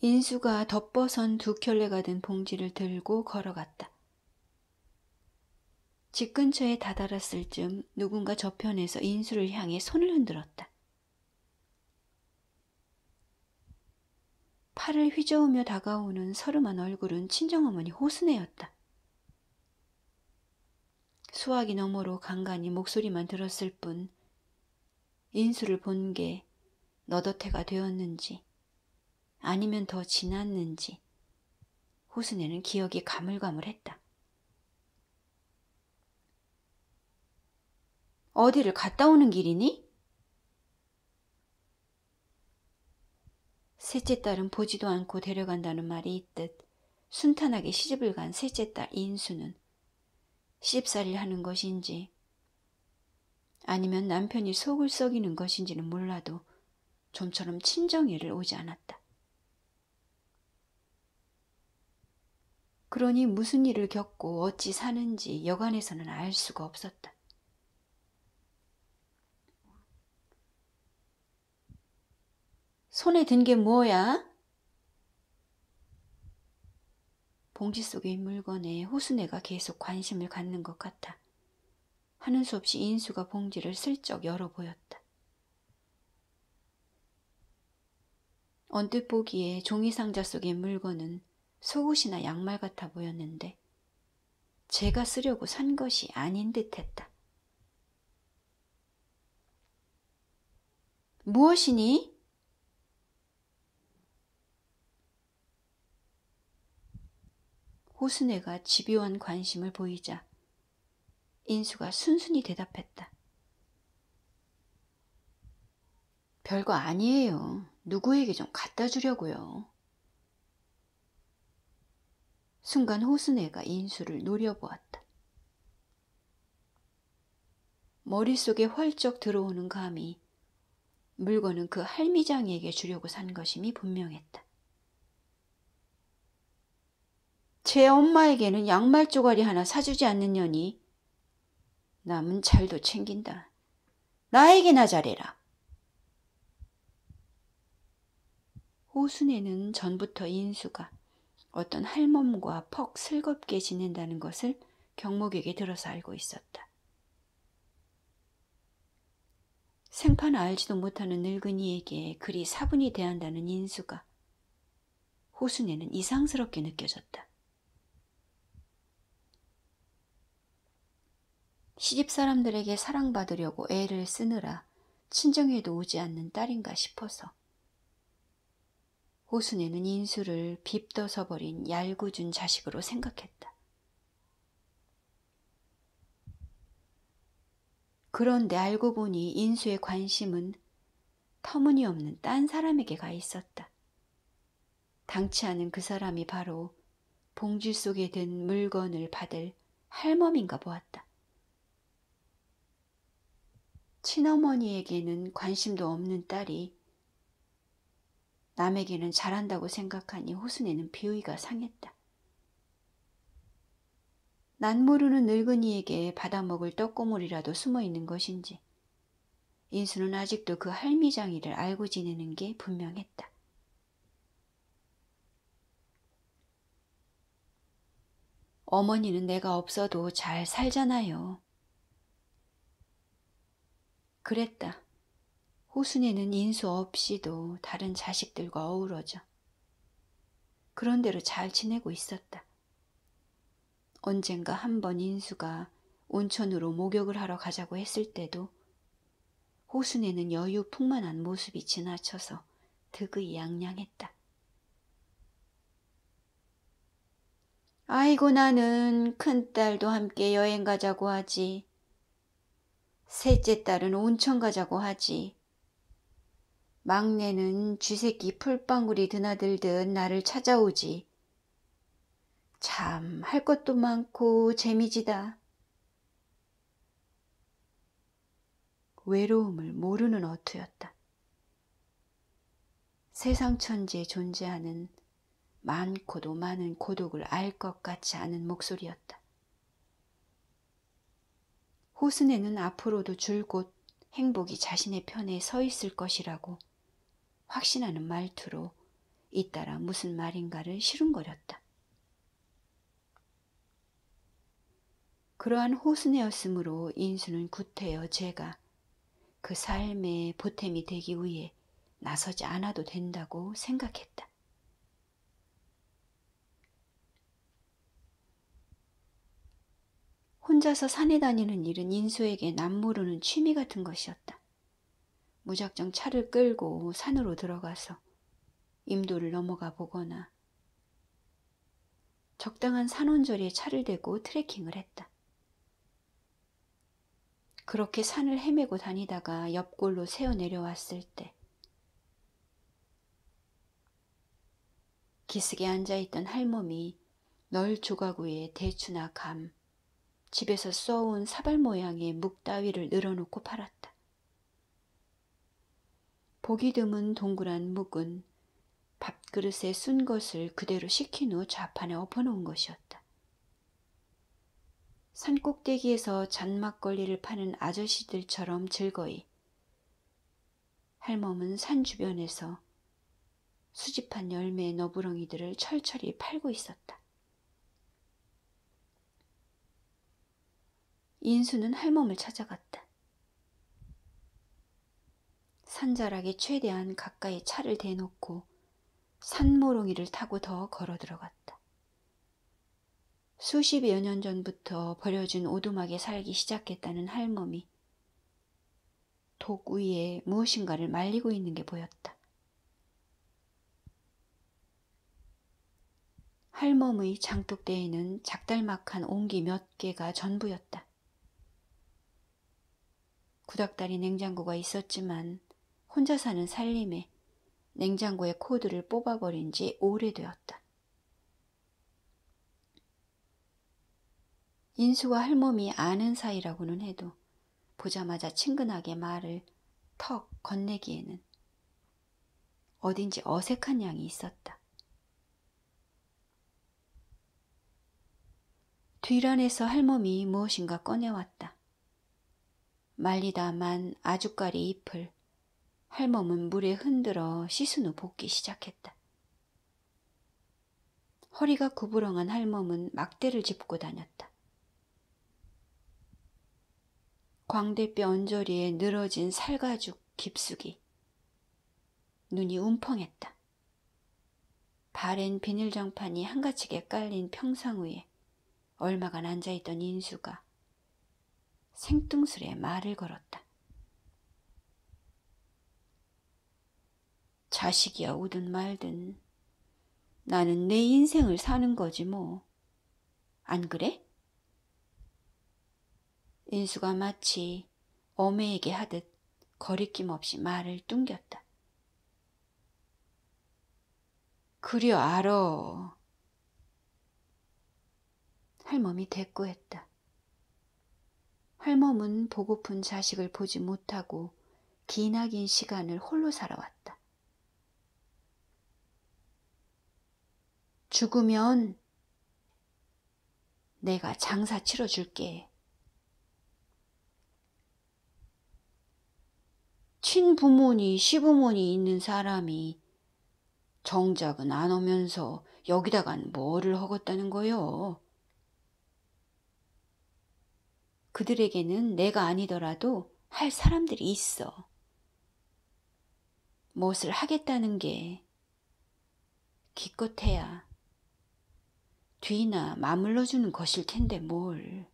인수가 덮어선 두 켤레가 든 봉지를 들고 걸어갔다. 집 근처에 다다랐을 즈음 누군가 저편에서 인수를 향해 손을 흔들었다. 팔을 휘저으며 다가오는 서름한 얼굴은 친정어머니 호순애였다. 수화기 너머로 간간히 목소리만 들었을 뿐 인수를 본 게 너덧해가 되었는지 아니면 더 지났는지 호순애는 기억이 가물가물했다. 어디를 갔다 오는 길이니? 셋째 딸은 보지도 않고 데려간다는 말이 있듯 순탄하게 시집을 간 셋째 딸 인수는 시집살이를 하는 것인지 아니면 남편이 속을 썩이는 것인지는 몰라도 좀처럼 친정애를 오지 않았다. 그러니 무슨 일을 겪고 어찌 사는지 여간에서는 알 수가 없었다. 손에 든 게 뭐야? 봉지 속의 물건에 호순애가 계속 관심을 갖는 것 같아 하는 수 없이 인수가 봉지를 슬쩍 열어 보였다. 언뜻 보기에 종이상자 속의 물건은 속옷이나 양말 같아 보였는데 제가 쓰려고 산 것이 아닌 듯했다. 무엇이니? 호순애가 집요한 관심을 보이자 인수가 순순히 대답했다. 별거 아니에요. 누구에게 좀 갖다 주려고요. 순간 호순애가 인수를 노려보았다. 머릿속에 펄쩍 들어오는 감이 물건은 그 할미장에게 주려고 산 것임이 분명했다. 제 엄마에게는 양말 쪼가리 하나 사주지 않느냐니 남은 잘도 챙긴다. 나에게나 잘해라. 호순애는 전부터 인수가 어떤 할멈과 퍽 슬겁게 지낸다는 것을 경목에게 들어서 알고 있었다. 생판 알지도 못하는 늙은이에게 그리 사분히 대한다는 인수가 호순애는 이상스럽게 느껴졌다. 시집 사람들에게 사랑받으려고 애를 쓰느라 친정에도 오지 않는 딸인가 싶어서 호순애는 인수를 빕떠서 버린 얄궂은 자식으로 생각했다. 그런데 알고 보니 인수의 관심은 터무니없는 딴 사람에게 가 있었다. 당치 않은 그 사람이 바로 봉지 속에 든 물건을 받을 할멈인가 보았다. 친어머니에게는 관심도 없는 딸이 남에게는 잘한다고 생각하니 호순애는 비위가 상했다. 난 모르는 늙은이에게 받아먹을 떡고물이라도 숨어있는 것인지 인수는 아직도 그 할미장이를 알고 지내는 게 분명했다. 어머니는 내가 없어도 잘 살잖아요. 그랬다. 호순애는 인수 없이도 다른 자식들과 어우러져 그런대로 잘 지내고 있었다. 언젠가 한 번 인수가 온천으로 목욕을 하러 가자고 했을 때도 호순애는 여유 풍만한 모습이 지나쳐서 득의양양했다. 아이고 나는 큰딸도 함께 여행 가자고 하지. 셋째 딸은 온천 가자고 하지. 막내는 쥐새끼 풀방울이 드나들듯 나를 찾아오지. 참 할 것도 많고 재미지다. 외로움을 모르는 어투였다. 세상 천지에 존재하는 많고도 많은 고독을 알 것 같지 않은 목소리였다. 호순애는 앞으로도 줄곧 행복이 자신의 편에 서 있을 것이라고 확신하는 말투로 잇따라 무슨 말인가를 시름거렸다. 그러한 호순이었으므로 인수는 구태여 제가 그 삶의 보탬이 되기 위해 나서지 않아도 된다고 생각했다. 혼자서 산에 다니는 일은 인수에게 남모르는 취미 같은 것이었다. 무작정 차를 끌고 산으로 들어가서 임도를 넘어가 보거나 적당한 산원저리에 차를 대고 트레킹을 했다. 그렇게 산을 헤매고 다니다가 옆골로 새어 내려왔을 때 기슭에 앉아있던 할멈이 널 조각 위에 대추나 감, 집에서 써온 사발 모양의 묵 따위를 늘어놓고 팔았다. 보기 드문 동그란 묵은 밥그릇에 쓴 것을 그대로 식힌 후 좌판에 엎어놓은 것이었다. 산꼭대기에서 잔막걸리를 파는 아저씨들처럼 즐거이 할멈은 산 주변에서 수집한 열매의 너부렁이들을 철철이 팔고 있었다. 인수는 할멈을 찾아갔다. 산자락에 최대한 가까이 차를 대놓고 산모롱이를 타고 더 걸어 들어갔다. 수십여 년 전부터 버려진 오두막에 살기 시작했다는 할멈이 독 위에 무엇인가를 말리고 있는 게 보였다. 할멈의 장독대에는 작달막한 옹기 몇 개가 전부였다. 구닥다리 냉장고가 있었지만 혼자 사는 살림에 냉장고의 코드를 뽑아버린 지 오래되었다. 인수와 할멈이 아는 사이라고는 해도 보자마자 친근하게 말을 턱 건네기에는 어딘지 어색한 양이 있었다. 뒤란에서 할멈이 무엇인가 꺼내왔다. 말리다 만 아주까리 잎을 할멈은 물에 흔들어 씻은 후 볶기 시작했다. 허리가 구부렁한 할멈은 막대를 짚고 다녔다. 광대뼈 언저리에 늘어진 살가죽 깊숙이 눈이 움펑했다. 바랜 비닐장판이 한가치게 깔린 평상 위에 얼마간 앉아있던 인수가 생뚱스레 말을 걸었다. 자식이야 우든 말든 나는 내 인생을 사는 거지 뭐. 안 그래? 인수가 마치 어매에게 하듯 거리낌 없이 말을 뚱겼다. 그려 알어. 할멈이 대꾸했다. 할멈은 보고픈 자식을 보지 못하고 기나긴 시간을 홀로 살아왔다. 죽으면 내가 장사 치러줄게. 친부모니 시부모니 있는 사람이 정작은 안 오면서 여기다간 뭐를 허겄다는 거요. 그들에게는 내가 아니더라도 할 사람들이 있어. 무엇을 하겠다는 게 기껏해야 뒤나 맞물러주는 것일 텐데 뭘.